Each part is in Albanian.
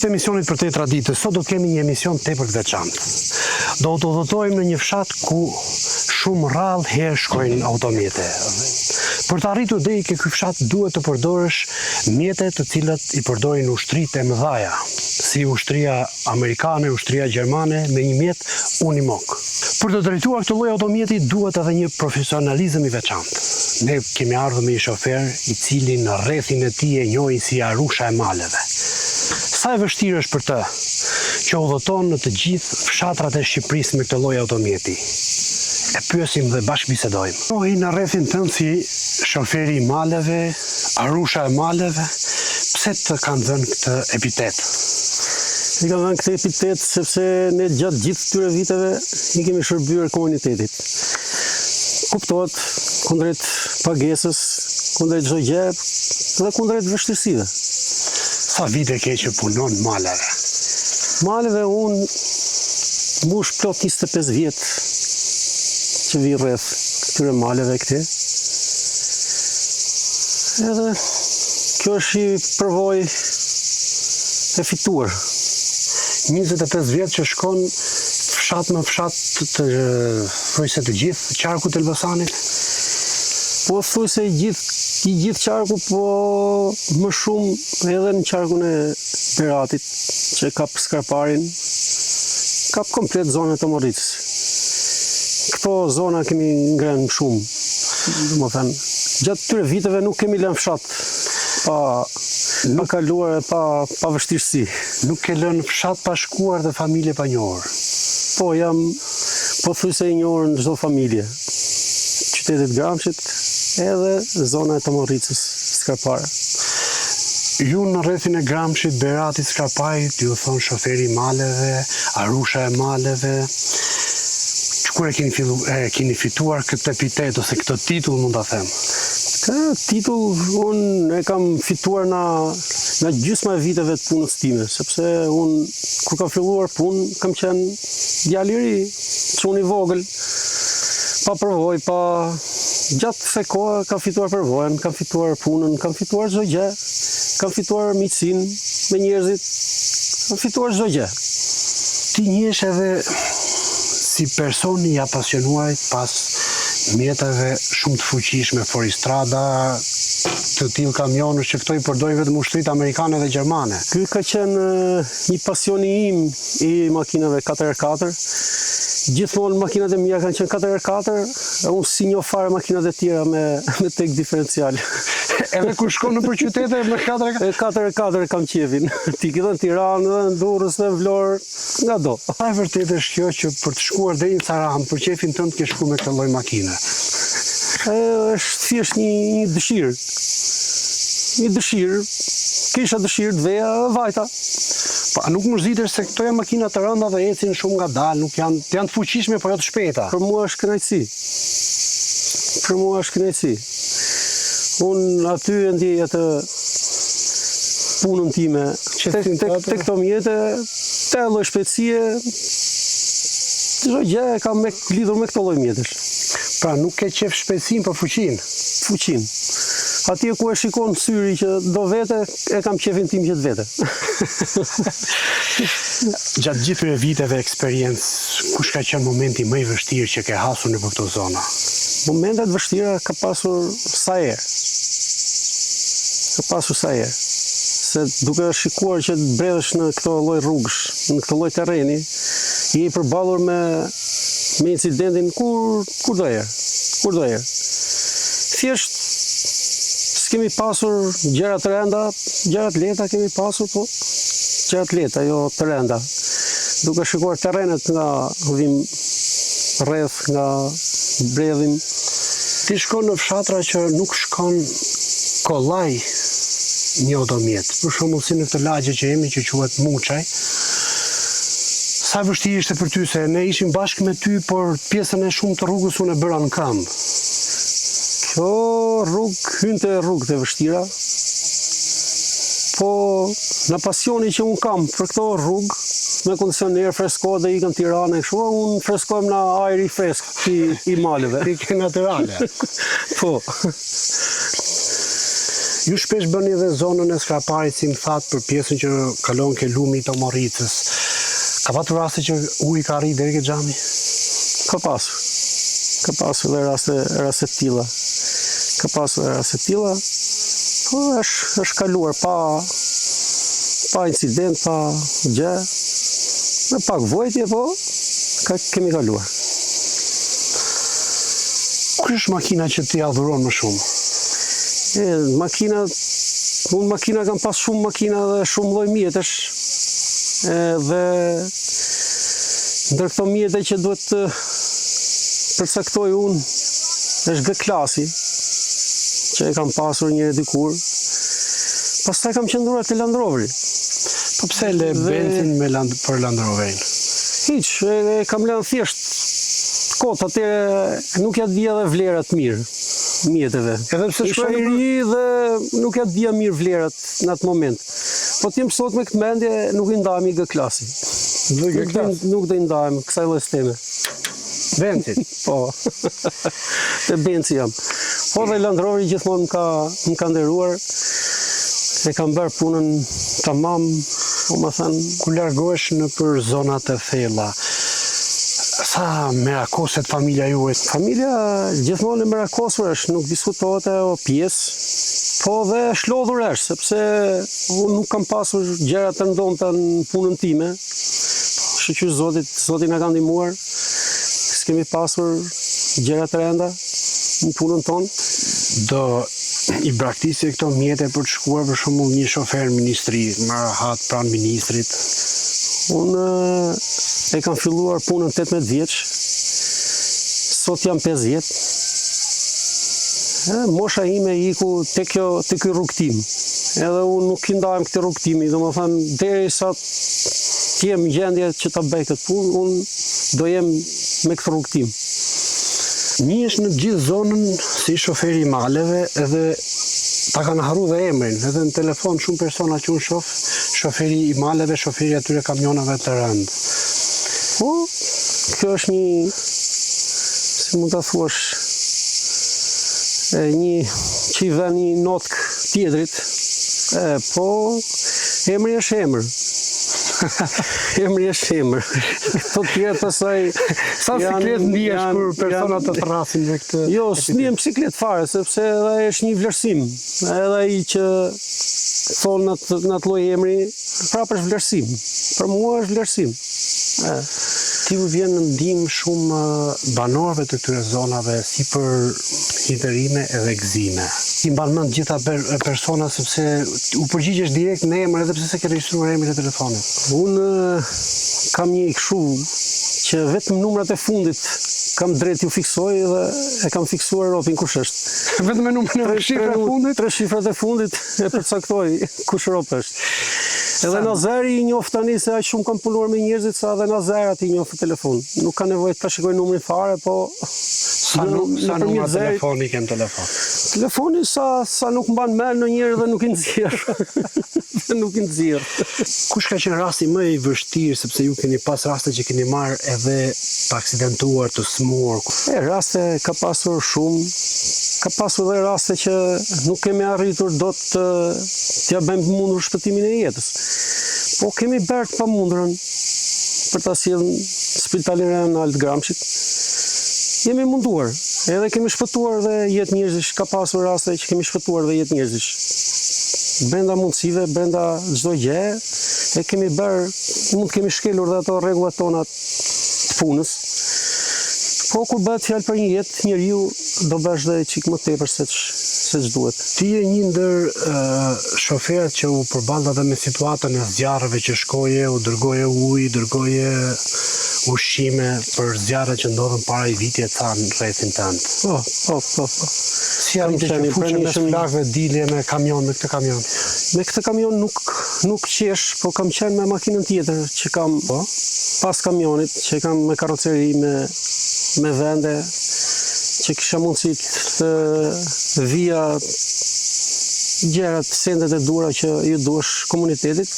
të emisionit për Tetra Ditës, sot do të kemi një emision tepër të veçantë. Do të udhëtojmë në një fshat ku shumë rrallë herë shkojnë automjete. Për të arritur deri ke ky fshat duhet të përdorësh mjete të cilat i përdorin ushtritë e mëdhaja, si ushtria amerikane, ushtria gjermane, me një mjet Unimog. Për të drejtuar këtë lloj automjeti duhet edhe një profesionalizëm i veçantë. Ne kemi ardhur me një shofer i cili në rrethin e tij e njohin si Arusha e maleve. Sa e vështirë është për të që udhëton në të gjithë fshatrat e Shqipërisë me këtë lloj automjeti. E pyesim dhe bashkë bisedojmë. Njohi në rrethin tënd si shoferi i maleve, Arusha e maleve, pse të kanë dhënë këtë epitet? I kanë dhënë këtë epitet sepse ne gjatë gjithë këtyre viteve i kemi shërbyer komunitetit. Kuptohet kundrejt pagesës, kundrejt çdo gjë dhe kundrejt vështirësive. Sa vite ke që punon maleve? Maleve unë mbush plot 25 vjet që vi rreth këtyre maleve këti. Edhe kjo është i përvojë e fituar. 25 vjet që shkon fshat me fshat thojse të gjithë qarku të Elbasanit? Po thojse i gjithë qarku, po më shumë edhe në qarkun e Beratit, që kap Skarparin, kap komplet zonën e Moricës. Këto zona kemi ngrenë shumë, domethënë, gjatë këtyre viteve nuk kemi lënë fshat pa kaluar e pa vështirësi. Nuk ke lënë fshat pa shkuar dhe familje pa njohur? Po, jam pothuajse i njohur në çdo familje. Qytetit Gramshit edhe zona e Moricës, Skarpare. Ju në rrethin e Gramshit, Beratit, Skarparit, ju thon shoferi i maleve, Arusha e maleve. Kur e keni fituar këtë epitet ose këtë titull, mund ta them? Këtë titull unë e kam fituar nga gjysma e viteve të punës time, sepse unë kur kam filluar punë kam qenë djalë i ri, çuni i vogël, pa përvojë, gjatë kësaj kohe kam fituar përvojën, kam fituar punën, kam fituar çdo gjë, kam fituar miqësinë me njerëzit, kam fituar çdo gjë. Ti njehesh edhe si personi i apasionuar pas mjeteve shumë të fuqishme, Foristrada, të tillë kamionësh që këto i përdorin vetëm ushtritë amerikane dhe gjermane. Ky ka qenë një pasioni im i makinave 4x4. Gjithmonë makinat e mia kanë qenë 4x4, unë si njoh fare makinat e tjera me tek diferencial. Edhe kur shkon nëpër qytete me 4x4 kam qefin. Ti ke në Tiranë, në Durrës, në Vlorë, nga do. Sa e vërtetë është kjo që për të shkuar deri në Saran, për qefin tënd ke shkuar me këtë lloj makine? Është thjesht një dëshirë. Një dëshirë. Kisha dëshirë të veja vajta. Pa nuk mërzitesh se këto janë makina të rënda dhe ecin shumë ngadalë, nuk janë të fuqishme, por jo të shpejta. Për mua është kënaqësi. Për mua është kënaqësi. Unë aty e ndjej atë punën time, tek këto mjete, te lloj shpejtësie, çdo gjë e kam lidhur me këto lloj mjetesh. Pra nuk ke qef shpejtësinë, por fuqinë. Fuqinë. Atje ku e shikon syri që do vete, e kam qefin tim që të vete. Gjatë gjithëre viteve eksperiencë, kush ka qenë momenti më i vështirë që ke hasur në këto zona? Momentet vështira ka pasur sa herë. Se duke shikuar që të bredhësh në këto lloj rrugësh, në këto lloj terreni, je i përballur me incidentin kur do herë. Thjesht s'kemi pasur gjëra të rënda, gjëra të lehta kemi pasur, po gjëra të lehta, jo të rënda. Duke shikuar terrenet nga vim rreth, nga bredhim. Ti shkon në fshatra që nuk shkon kollaj një automjet. Për shembull si në këtë lagje që jemi që quhet Muçaj. Sa vështirë ishte për ty se ne ishim bashkë me ty, por pjesën e shumë të rrugës unë e bëra në këmbë. Kjo rrugë hynte rrugët e vështira, po në pasioni që unë kam për këto rrugë, me kondicioner fresko dhe ikën Tiranë e kështu, unë freskojmë në ajri fresk i maleve. I ke natyrale. Po. Ju shpesh bëni edhe zonën e Skraparit, si më thatë, për pjesën që kalon ke lumi të Moricës. Ka patur raste që uji ka arrit deri ke xhami? Ka pasur. Ka pasur dhe raste tilla. Ka pasur dhe raste tilla. Po është kaluar pa incident, pa gjë. Me pak vojtje, po kemi kaluar. Kush është makina që ti adhuron më shumë? Makina kam pas shumë makina dhe shumë lloj mjetesh. Dhe ndër këto mjete që duhet të përcaktoj unë është G-klasi, që e kam pasur një dikur. Pastaj kam qëndruar te Land Roveri. Po pse le benzin për Land Roverin? Hiç, e kam lënë thjesht kot, atëre nuk ja dija dhe vlerat mirë mjeteve. Edhe pse Isha i ri dhe nuk ja dija mirë vlerat në atë moment. Po t'jem sot me këtë mendje, nuk i ndajmë i G-klasi. Nuk do i ndajmë kësaj lloj sisteme. Benzin? Po, te benzi jam. Po dhe Land Roveri gjithmonë më ka nderuar, e kam bërë punën tamam, po më thënë. Ku largohesh në për zonat e thella, sa merakoset familja juaj? Familja gjithmonë e merakosur është, nuk diskutohet o pjesë, po dhe shlodhur është, sepse unë nuk kam pasur gjëra të ndonta në punën time. Shqyr Zoti na ka ndihmuar, s'kemi pasur gjëra të rënda në punën tonë. Do i braktisje këto mjete për të shkuar për shembull një shofer në ministri, më rahat pranë ministrit? Unë e kam filluar punën 18 vjeç, sot jam 50. Mosha ime iku te ky rrugtim. Edhe unë nuk i ndajm këtë rrugtimi, domethënë derisa të jem në gjendje që ta bëj këtë punë, unë do jem me këtë rrugtim. Njihesh në gjithë zonën si shoferi i maleve, edhe ta kanë harru dhe emrin, edhe në telefon shumë persona që unë shoh, shoferi i maleve, shoferi atyre kamionave të rëndë. Po, kjo është një, si mund ta thuash, një që i vë një notkë tjetrit, po emri është emër. Emri është emër. Këto tjerë pastaj Sa siklet ndihesh kur personat të thrasin me këtë? Jo, s'ndiem siklet fare, sepse edhe është një vlerësim. Edhe ai që thon në atë lloj emri, prapë është vlerësim. Për mua është vlerësim. Ti u vjen në ndihmë shumë banorëve të këtyre zonave, si për hidherime edhe gëzime. Ti mban mend gjitha persona sepse u përgjigjesh direkt në emër edhe pse s'e ke regjistruar emrin e telefonit. Unë kam një kështu që vetëm numrat e fundit kam drejt ju fiksoj dhe e kam fiksuar ropin kush është. Vetëm me numrin e shifrat e fundit? 3 shifrat e fundit e përcaktoj kush rop është. Edhe Nazari i njoft tani se aq shumë kam punuar me njerëzit sa edhe Nazarat i njoft telefon. Nuk ka nevojë ta shikoj numrin fare, po sa numra telefoni kem telefon. Telefoni sa nuk mban mend ndonjëherë dhe nuk i nxjerr. Nuk i nxjerr. Kush ka qenë rasti më i vështirë, sepse ju keni pas raste që keni marrë edhe të aksidentuar, të smur? Raste ka pasur shumë. Ka pasur dhe raste që nuk kemi arritur dot t'ja bëjmë mundur shpëtimin e jetës. Po kemi bërë të pamundurën për ta sjellë Spitalin Rajonal të Gramshit. Jemi munduar, edhe kemi shpëtuar dhe jetë njerëzish, ka pasur raste që kemi shpëtuar dhe jetë njerëzish. Brenda mundësive, brenda çdo gjë, e kemi bërë, mund kemi shkelur dhe ato rregullat tona të punës. Po kur bëhet fjalë për një jetë, njeriu do bësh dhe çik më tepër se ç'duhet. Ti je një ndër shoferët që u përballë edhe me situatën e zjarreve që shkoje, u dërgoje ujë, dërgoje ushqime për zjarret që ndodhen para i vitit ca në rrethin tënd. Po. Si arrite që fuqe me flakëve dilje me kamion, me këtë kamion? Me këtë kamion nuk qesh, po kam qenë me makinën tjetër që kam pas kamionit, që kam me karroceri me vende, që kisha mundësi të vija gjërat, sendet e dura që ju duhesh komunitetit.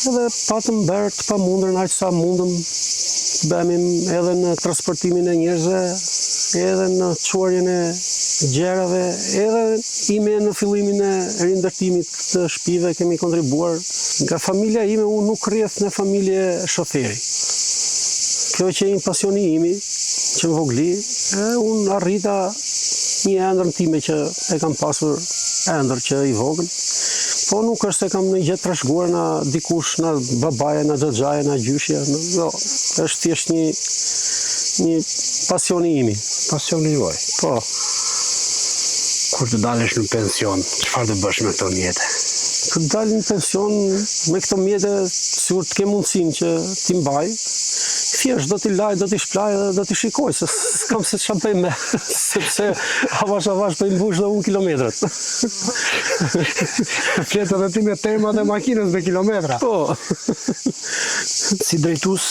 Edhe patëm bërë të pamundërën aq sa mundëm bëhemi edhe në transportimin e njerëzve, edhe në çuarjen e gjerave, edhe ime në fillimin e rindërtimit të shtëpive kemi kontribuar. Nga familja ime unë nuk rrjedh në familje shoferi. Kjo që një pasioni imi, që më vogli, unë arrita një ëndër time që e kam pasur ëndër që i vogël, po nuk është se kam në gjë trashëguar na dikush, na babaja, na xhaxhaja, na gjyshja, jo, është thjesht një pasioni imi. Pasioni juaj. Po, Kur të dalësh në pension, çfarë të bësh me këto mjete? të dalë në pension me këto mjete, sigur të ke mundësinë që t'i mbaj, thjesht do t'i laj, do t'i shplaj dhe do t'i shikoj, se s'kam se çfarë bëj me, sepse avash po i mbush dhe unë kilometrat. Fletë edhe ti me termat e makinës me kilometra. Po. Si drejtues,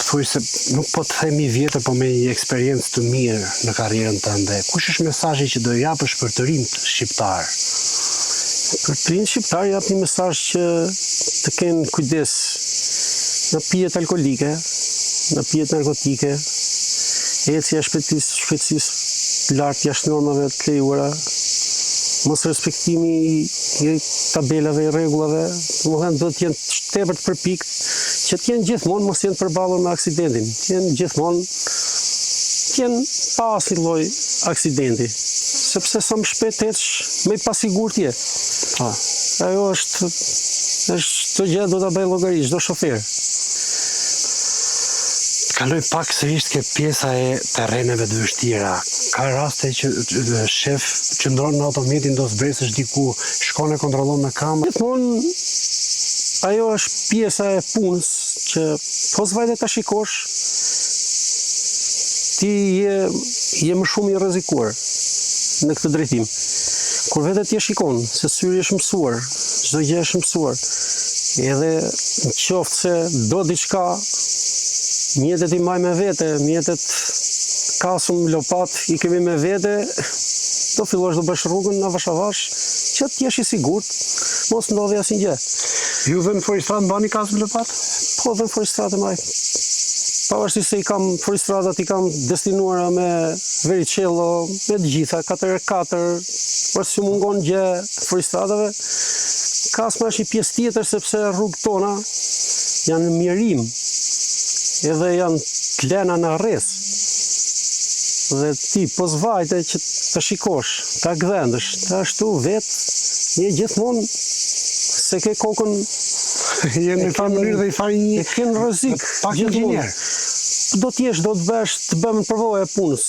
thuaj se nuk po të themi vjetër, po me një eksperiencë të mirë në karrierën tënde. Kush është mesazhi që do japësh për të rinjt shqiptar? Për të rinjt shqiptar jap një mesazh që të kenë kujdes në pijet alkolike, në pijet narkotike, ecja shpejtësisë lart jashtë normave të lejuara, mos respektimi i tabelave, i rregullave, domethënë do të jenë tepër të përpikt që të jenë gjithmonë mos jenë përballur me aksidentin, të jenë gjithmonë të jenë pa asnjë lloj aksidenti, sepse sa më shpejt ecsh, më i pasigurt je. Po, ajo është çdo gjë do ta bëj llogari çdo shofer. Kaloj pak sërish ke pjesa e terreneve të vështira. Ka raste që shef qëndron në autometin do zbresësh diku, shkon e kontrollon në kamerë. Gjithmonë ajo është pjesa e punës që po s'vajte ta shikosh, ti je më shumë i rrezikuar në këtë drejtim. Kur vetë ti e shikon se syri është mësuar, çdo gjë është mësuar, edhe në qoftë se do diçka, mjetet i maj me vete, mjetet kasum, lopat, i kemi me vete, do fillosh do bësh rrugën avash, që të jesh i sigurt, mos ndodhi asnjë gjë. Juve në Foristratë mbani kasum lopat? Po dhe në Foristratë maj. Pavarësisht se i kam Foristratat, i kam destinuara me Vericello, me të gjitha, 4x4, por si mungon gjë Foristratave, kasma është një pjesë tjetër sepse rrugët tona janë në mirim, edhe janë të lëna në rreth. Dhe ti po zvajte që të shikosh, ta gdhendësh, të ashtu vetë, je gjithmonë se ke kokën Je në fa mënyrë dhe i fari një... e ke në rrezik. Pak inxhinier. Do t'jesh, do të bësh, të bëmë në përvojë e punës,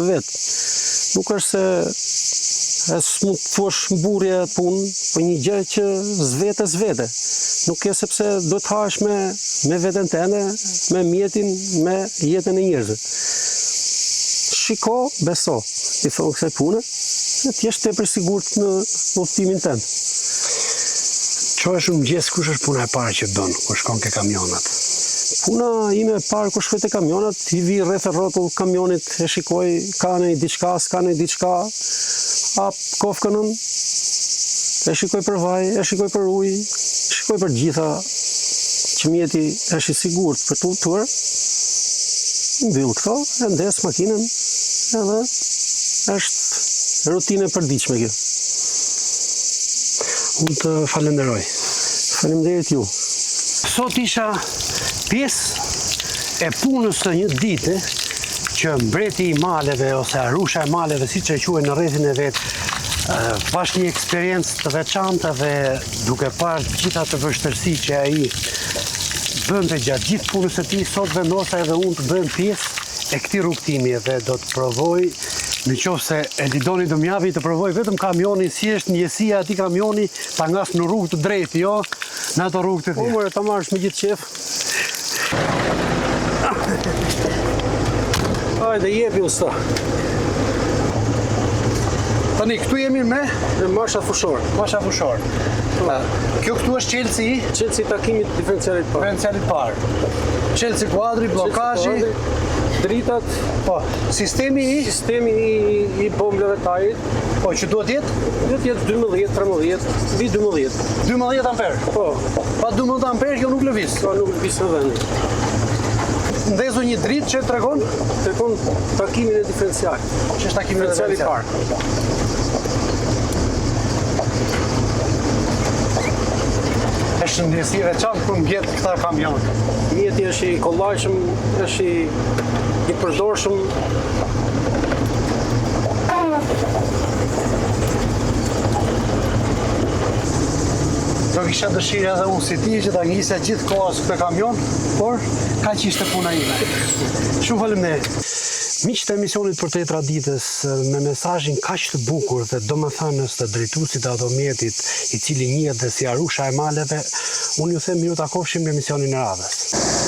vetë. Nuk është se s'mund të thuash mburje punë, po një gjë që zvete. Nuk e sepse do të hash me veten tënde, me mjetin, me jetën e njerëzve. Shiko, beso, i thonë kësaj pune, dhe t'jesh tepër sigurt në udhëtimin tënd. Qohesh në mëngjes, kush është puna e parë që bën kur shkon ke kamionat? Puna ime e parë kur shkoj te kamionat, i vi rreth rrotull kamionit, e shikoj, ka në diçka, s'ka në diçka, hap kofkënën, e shikoj për vaj, e shikoj për ujë, shikoj për gjitha që mjeti është i sigurt për të udhëtuar, mbyll këto, e ndes makinën, edhe është rutinë e përditshme kjo. Unë të falenderoj. Faleminderit ju. Sot isha pjesë e punës së një dite që mbreti i maleve ose arusha e maleve, siç e quajnë në rrethin e vet, pash një eksperiencë të veçantë dhe duke parë gjitha të vështirësi që ai bënte gjatë gjithë punës së tij, sot vendosa edhe unë të bëjmë pjesë e këtij rrugtimi dhe do të provoj, në qoftë se Elidoni do m'japi të provoj vetëm kamionin, si është njësia ati kamioni, ta ngas në rrugë të drejtë, jo në ato rrugë të thjeshta. Umër, ta marrësh me gjithë qef. Hajde, jepi usta. Tani, këtu jemi me Masha fushor. Masha fushor. Kjo këtu është qelësi i Qelësi takimit diferencialit parë. diferencialit parë. Qelësi kuadri, blokazhi, dritat, po, sistemi i bombleve tajit, po, që duhet jetë? duhet jetë 12, 13, vi 12. 12 amper. Po, Pa 12 amper kjo nuk lëviz. ka nuk lëviz në vendin. ndezur një dritë që tregon Tregon takimin e diferencial. që është takimi Diferenciali i diferencial. parë. Është ndjesi veçantë për mbjet këta kamionët. Mjeti është i kollajshëm, është i përdorshëm. Do kisha dëshirë edhe unë si ti që ta ngjisja gjithë kohës këtë kamion, por kaq ishte puna ime. Shumë faleminderit. Miqtë e emisionit për të traditës me mesazhin kaq të bukur dhe domethënës të drejtuesit të automjetit i cili njihet dhe si Arusha e Maleve, unë ju them miru takofshim në emisionin e radhës.